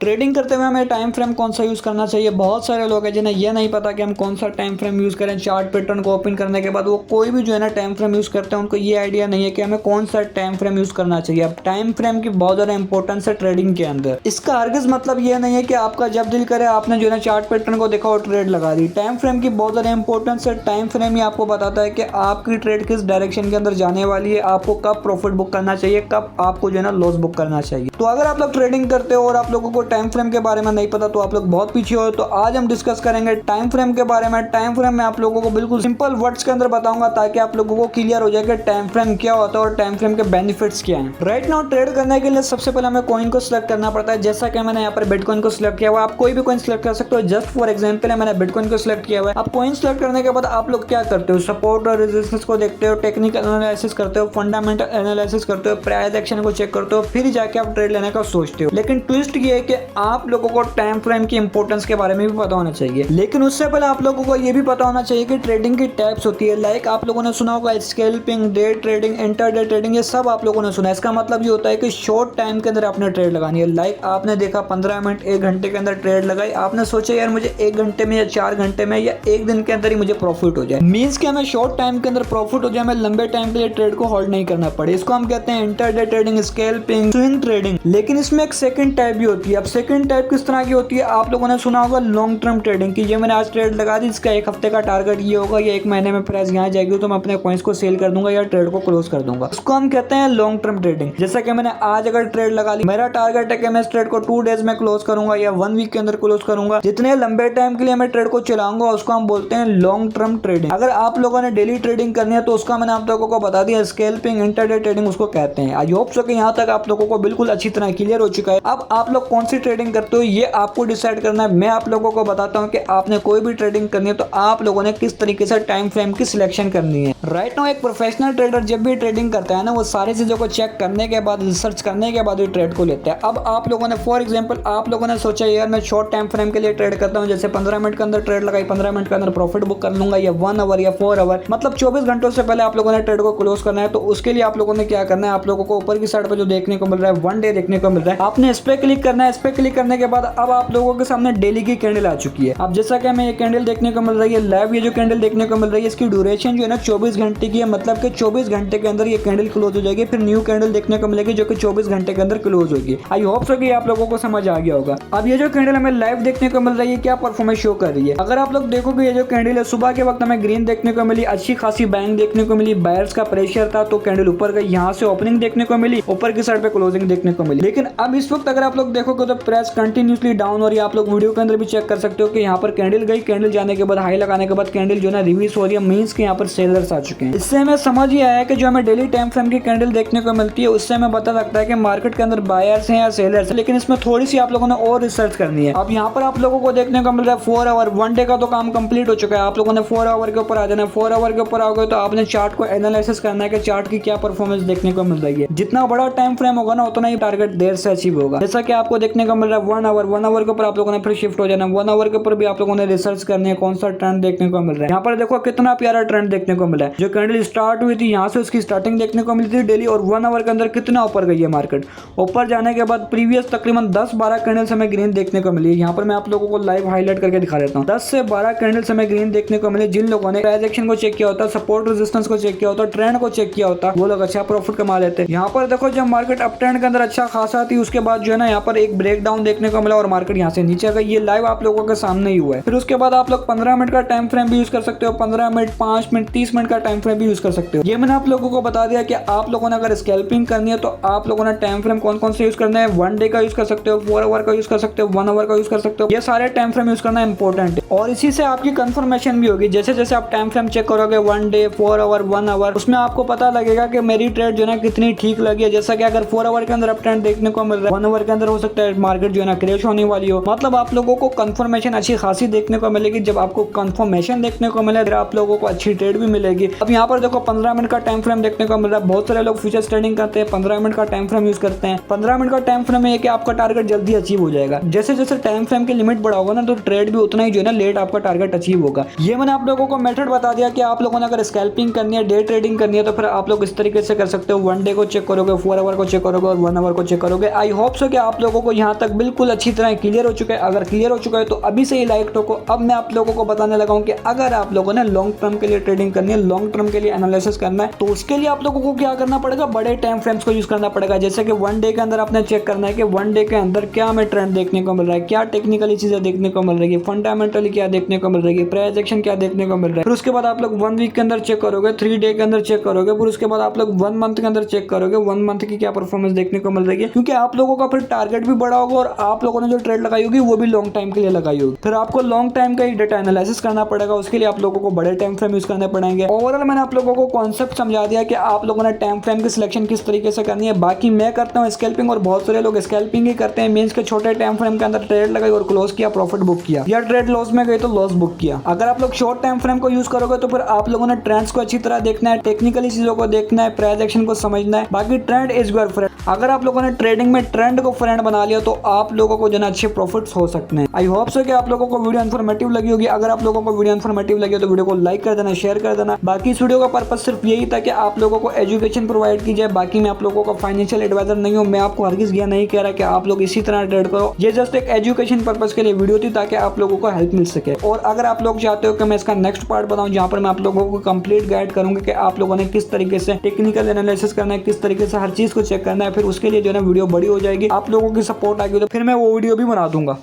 Trading करते हुए हमें टाइम फ्रेम कौन सा यूज करना चाहिए। बहुत सारे लोग हैं जिन्हें यह नहीं पता कि हम कौन सा टाइम फ्रेम यूज करें। चार्ट पैटर्न को ओपन करने के बाद वो कोई भी जो है ना टाइम फ्रेम यूज करते हैं, उनको ये आइडिया नहीं है कि हमें कौन सा टाइम फ्रेम यूज करना चाहिए। अब टाइम फ्रेम की बहुत ज्यादा इंपॉर्टेंस है ट्रेडिंग के अंदर। इसका हरगिज मतलब ये नहीं है कि आपका जब दिल करे आपने जो है ना चार्ट पैटर्न को देखा और ट्रेड लगा दी। टाइम फ्रेम की बहुत ज्यादा इंपॉर्टेंस है। टाइम फ्रेम ही आपको बताता है कि आपकी ट्रेड किस डायरेक्शन के अंदर जाने वाली है, आपको कब प्रॉफिट बुक करना चाहिए, कब आपको जो है ना लॉस बुक करना चाहिए। तो अगर आप लोग ट्रेडिंग करते हो और आप लोगों को टाइम फ्रेम के बारे में नहीं पता तो आप लोग बहुत पीछे हो। तो आज हम डिस्कस करेंगे टाइम फ्रेम के बारे में। टाइम फ्रेम में आप लोगों को बिल्कुल सिंपल वर्ड्स के अंदर बताऊंगा ताकि आप लोगों को क्लियर हो जाए कि टाइम फ्रेम क्या होता है और टाइम फ्रेम के बेनिफिट्स क्या हैं। राइट नाउ ट्रेड करने के लिए सबसे पहले हमें कॉइन को सिलेक्ट करना पड़ता है। जैसा कि मैंने यहाँ पर बिटकॉइन को सिलेक्ट किया हुआ, आप कोई भी कॉइन सिलेक्ट कर सकते हो। जस्ट फॉर एग्जांपल मैंने बिटकॉइन को सिलेक्ट किया हुआ है। अब कॉइन सिलेक्ट करने के बाद आप लोग क्या करते हो, सपोर्ट और रेजिस्टेंस को देखते हो, टेक्निकल एनालिसिस करते हो, फंडामेंटल एनालिसिस करते हो, प्राइस एक्शन को चेक करते हो, फिर जाके आप ट्रेड लेने का सोचते हो। लेकिन ट्विस्ट ये है कि आप लोगों को टाइम फ्रेम की इंपॉर्टेंस के बारे में भी पता होना चाहिए। लेकिन उससे पहले आप लोगों को ये भी पता होना चाहिए कि ट्रेडिंग की टाइप्स होती है। लाइक आप लोगों ने सुना होगा scalping, day trading, intraday trading, ये सब आप लोगों ने सुना है। इसका मतलब ये होता है कि शॉर्ट टाइम के अंदर आपने ट्रेड लगानी है। लाइक आपने देखा 15 मिनट 1 घंटे के अंदर ट्रेड लगाई, आपने सोचा यार मुझे 1 घंटे में या 4 घंटे में या 1 दिन के अंदर ही मुझे प्रॉफिट हो जाए। मींस कि हमें शॉर्ट टाइम के अंदर प्रॉफिट हो जाए, हमें लंबे टाइम के लिए ट्रेड को होल्ड नहीं करना पड़े। इसको हम कहते हैं intraday trading, scalping, swing trading. लेकिन इसमें एक सेकंड टाइप भी होती है। अब सेकंड टाइप किस तरह की होती है, आप लोगों ने सुना होगा लॉन्ग टर्म ट्रेडिंग की। ये मैंने आज ट्रेड लगा दी, इसका 1 हफ्ते का टारगेट ये होगा या 1 महीने में प्राइस यहाँ जाएगी तो मैं अपने कॉइंस को सेल कर दूंगा या ट्रेड को क्लोज कर दूंगा। इसको हम कहते हैं लॉन्ग टर्म ट्रेडिंग। जैसा कि मैंने आज अगर ट्रेड लगा ली, मेरा टारगेट है कि मैं इस ट्रेड को 2 डेज में क्लोज करूंगा या 1 वीक के अंदर क्लोज करूंगा। जितने लंबे टाइम के लिए मैं ट्रेड को चलाऊंगा उसको हम बोलते हैं लॉन्ग टर्म ट्रेडिंग। अगर आप लोगों ने डेली ट्रेडिंग करनी है तो उसका मैंने आप लोगों को बता दिया, स्कैल्पिंग, इंटरडे ट्रेडिंग उसको कहते हैं। आई होप सो कि यहाँ तक आप लोगों को बिल्कुल अच्छी तरह क्लियर हो चुका है। अब आप लोग कौन सी ट्रेडिंग करते हो ये आपको डिसाइड करना है। मैं आप लोगों को बताता हूँ कि आपने कोई भी ट्रेडिंग करनी है तो आप लोगों ने किस तरीके से टाइम फ्रेम की सिलेक्शन करनी है। राइट नाउ एक प्रोफेशनल ट्रेडर जब भी ट्रेडिंग करता है ना, वो सारी चीजों को चेक करने के बाद, रिसर्च करने के बाद ही ट्रेड को लेता है। अब आप लोगों ने फॉर एग्जांपल आप लोगों ने सोचा यार मैं शॉर्ट टाइम फ्रेम के लिए ट्रेड करता हूँ, जैसे 15 मिनट के अंदर ट्रेड लगाई, 15 मिनट के अंदर प्रॉफिट बुक कर लूंगा या 1 आवर या 4 आवर, मतलब 24 घंटों से पहले आप लोगों ने ट्रेड को क्लोज करना है। तो उसके लिए आप लोगों ने क्या करना है, आप लोगों को ऊपर की साइड पर जो देखने को मिल रहा है 1 डे देखने को मिल रहा है, आपने इस पे क्लिक करना है। इस पे क्लिक करने के बाद अब आप लोगों के सामने डेली की कैंडल आ चुकी है। अब जैसा कि हमें ये कैंडल देखने को मिल रही है लाइव, ये जो कैंडल देखने को मिल रही है इसकी ड्यूरेशन जो है ना 24 घंटे की है। मतलब कि 24 घंटे के अंदर ये कैंडल क्लोज हो जाएगी, फिर न्यू कैंडल देखने को मिलेगी जो कि 24 घंटे के अंदर क्लोज होगी। आई होप सो कि आप लोगों को समझ आ गया होगा। अब ये जो कैंडल हमें लाइव देखने को मिल रही है क्या परफॉर्मेंस शो कर रही है। अगर आप लोग देखोगे ये जो कैंडल है सुबह के वक्त हमें ग्रीन देखने को मिली, अच्छी खासी बैंग देखने को मिली, बायर्स का प्रेशर था तो कैंडल ऊपर गई, यहाँ से ओपनिंग देखने को मिली, ऊपर की साइड पे क्लोजिंग देखने को मिली। लेकिन अब इस वक्त अगर आप लोग देखोगे तो प्राइस कंटिन्यूसली डाउन हो रही है। आप लोग वीडियो के अंदर भी चेक कर सकते हो कि यहाँ पर कैंडल गई, कैंडल जाने के बाद हाई लगाने के बाद कैंडल जो है रिवर्स हो रही है, मींस कि यहाँ पर सेलर्स आ चुके हैं। इससे हमें समझ ही आया कि जो हमें डेली टाइम फ्रेम की कैंडल देखने को मिलती है उससे हमें पता लगता है कि मार्केट के अंदर बायर्स हैं या सेलर्स हैं। लेकिन इसमें थोड़ी सी आप लोगों ने और रिसर्च करनी है। अब यहाँ पर आप लोगों को देखने को मिल रहा है 4 आवर, 1 डे का तो काम कंप्लीट हो चुका है। आप लोगों ने 4 आवर के ऊपर आ जाना है। 4 आवर के ऊपर आओगे तो आपने चार्ट को एनालिसिस करना है कि चार्ट की क्या परफॉर्मेंस देखने को मिल रही है। जितना बड़ा टाइम फ्रेम होगा ना उतना ही टारगेट देर से अचीव होगा। जैसा कि आपको देखने को मिल रहा है 1 आवर, 1 आवर के ऊपर आप लोगों ने फिर शिफ्ट हो जाना। 1 आवर के ऊपर भी आप लोगों ने रिसर्च करनी है कौन सा ट्रेंड देखने को मिल रहा है। यहाँ पर देखो कितना प्यारा ट्रेंड देखने को मिला है। जो कैंडल स्टार्ट हुई थी यहाँ से उसकी स्टार्टिंग देखने को मिली थी डेली, और 1 आवर के अंदर कितना ऊपर गई है मार्केट। ऊपर जाने के बाद प्रीवियस तकरीबन 10-12 कैंडल्स हमें ग्रीन देखने को मिली है। यहाँ पर मैं आप लोगों को लाइव हाईलाइट करके दिखा देता हूँ। 10 से 12 कैंडल्स हमें ग्रीन देखने को मिले। जिन लोगों ने प्राइस एक्शन को चेक किया होता, सपोर्ट रेजिस्टेंस को चेक किया होता, ट्रेंड को चेक किया होता, वो लोग अच्छा प्रॉफिट कमा लेते। यहाँ पर देखो जब मार्केट अप ट्रेंड के अंदर अच्छा खासा थी उसके बाद जो है ना यहाँ पर एक ब्रेक डाउन देखने को मिला और मार्केट यहाँ से नीचे गई। ये लाइव आप लोगों के सामने ही हुआ है। फिर उसके बाद आप लोग 15 मिनट का टाइम फ्रेम भी यूज कर सकते हो, 15 मिनट, 5 मिनट, 30 मिनट का टाइम फ्रेम भी यूज कर सकते हो। ये मैंने आप लोगों को बता दिया कि आप लोगों ने अगर स्कैल्पिंग करनी है तो आप लोगों ने टाइम फ्रेम कौन कौन से यूज करना है। 1 डे का यूज कर सकते हो, 4 आवर का यूज कर सकते हो, 1 आवर का यूज कर सकते हो। ये सारे टाइम फ्रेम यूज करना इंपॉर्टेंट है और इसी से आपकी कंफर्मेशन भी होगी। जैसे जैसे आप टाइम फ्रेम चेक करोगे 1 डे, 4 आवर, 1 आवर, उसमें आपको पता लगेगा कि मेरी ट्रेड जो है ना कितनी ठीक लगी है। जैसा कि अगर 4 आवर के अंदर अप ट्रेंड देखने को मिल रहा है, 1 आवर के अंदर हो सकता है मार्केट जो है ना क्रैश होने वाली हो। मतलब आप लोगों को कंफर्मेशन अच्छी खासी देखने को मिलेगी। जब आपको कंफर्मेशन देखने को मिले फिर आप लोगों को अच्छी ट्रेड भी मिलेगी। अब यहाँ पर देखो 15 मिनट का टाइम फ्रेम देखने को मिल रहा है। बहुत सारे लोग फ्यूचर्स ट्रेडिंग करते हैं, 15 मिनट का टाइम फ्रेम यूज करते हैं। 15 मिनट का टाइम फ्रेम है कि आपका टारगेट जल्दी अचीव हो जाएगा। जैसे जैसे टाइम फ्रेम की लिमिट बढ़ाओगे ना तो ट्रेड भी उतना ही जो है ना लेट आपका टारगेट अचीव होगा। ये मैंने आप लोगों को मेथड बता दिया कि आप लोगों ने अगर स्कैल्पिंग करनी है, डे ट्रेडिंग करनी है तो फिर आप लोग इस तरीके से कर सकते हो। 1 डे को चेक करोगे, 4 आवर को चेक करोगे और 1 आवर को चेक करोगे। आई होप सो कि आप लोगों को यहाँ तक बिल्कुल अच्छी तरह क्लियर हो चुका है? अगर क्लियर हो चुका है तो अभी से ही लाइक ठोको। अब मैं आप लोगों को बताने लगा हूं कि अगर आप लोगों ने लॉन्ग टर्म के लिए ट्रेडिंग करनी है, लॉन्ग टर्म के लिए एनालिसिस करना है, तो उसके लिए आप लोगों को क्या करना पड़ेगा, बड़े टाइम फ्रेम्स को यूज करना पड़ेगा। जैसे कि 1 डे के अंदर आपने चेक करना है कि 1 डे के अंदर क्या हमें ट्रेंड देखने को मिल रहा है, क्या टेक्निकली चीजें देखने को मिल रही है, फंडामेंटली क्या देखने को मिल रही है, प्राइस एक्शन क्या देखने को मिल रहा है। फिर उसके बाद आप लोग 1 वीक के अंदर चेक करोगे, 3 डे के अंदर चेक करोगे, फिर उसके बाद आप लोग 1 मंथ के अंदर चेक करोगे, 1 मंथ की क्या परफॉर्मेंस देखने को मिल रही है, क्योंकि आप लोगों का फिर टारगेट भी बड़ा होगा और आप लोगों ने जो ट्रेड लगाई होगी वो भी लॉन्ग टाइम के लिए लगाई होगी। फिर आपको लॉन्ग टाइम का एक डेटा एनालिसिस करना पड़ेगा, उसके लिए आप लोगों को बड़े टाइम फ्रेम यूज करने पड़ेंगे। ओवरऑल मैंने आप लोगों को कॉन्सेप्ट समझा दिया कि आप लोगों ने टाइम फ्रेम की सिलेक्शन किस तरीके से करनी है। बाकी मैं करता हूँ स्कैल्पिंग और बहुत सारे लोग स्कैल्पिंग ही करते हैं, मींस के छोटे टाइम फ्रेम के अंदर ट्रेड लगाई और क्लोज किया, प्रॉफिट बुक किया, या ट्रेड लॉस में गई तो लॉस बुक किया। अगर आप लोग शॉर्ट टाइम फ्रेम को यूज करोगे तो फिर आप लोगों ने ट्रेंड्स को अच्छी तरह देखना है, टेक्निकली चीजों को देखना है, प्राइस एक्शन को समझना है। बाकी ट्रेंड इज योर फ्रेंड। अगर आप लोगों ने ट्रेडिंग में ट्रेंड को फ्रेंड बना लिया तो आप लोगों को जो है अच्छे प्रॉफिट्स हो सकते हैं। आई होप सो कि आप लोगों को वीडियो इन्फॉर्मेटिव लगी होगी। अगर आप लोगों को वीडियो इन्फॉर्मेटिव लगी हो तो वीडियो को लाइक कर देना, शेयर कर देना। बाकी इस वीडियो का पर्पस सिर्फ यही था कि आप लोगों को एजुकेशन प्रोवाइड की जाए। बाकी मैं आप लोगों को फाइनेंशियल एडवाइजर नहीं हूँ, मैं आपको हरगिज यह नहीं कह रहा कि आप लोग इसी तरह ट्रेड करो। ये जस्ट एक एजुकेशन पर्पस के लिए वीडियो थी ताकि आप लोगों को हेल्प मिल सके। और अगर आप लोग चाहते हो कि मैं इसका नेक्स्ट पार्ट बनाऊं जहां पर मैं आप लोगों को कंप्लीट गाइड करूंगा कि आप लोगों ने किस तरीके से टेक्निकल एनालिसिस करना है, किस तरीके से हर चीज को चेक करना है, फिर उसके लिए जो है वीडियो बड़ी हो जाएगी, आप लोगों की सपोर्ट आएगी तो फिर मैं वो वीडियो भी बना दूंगा।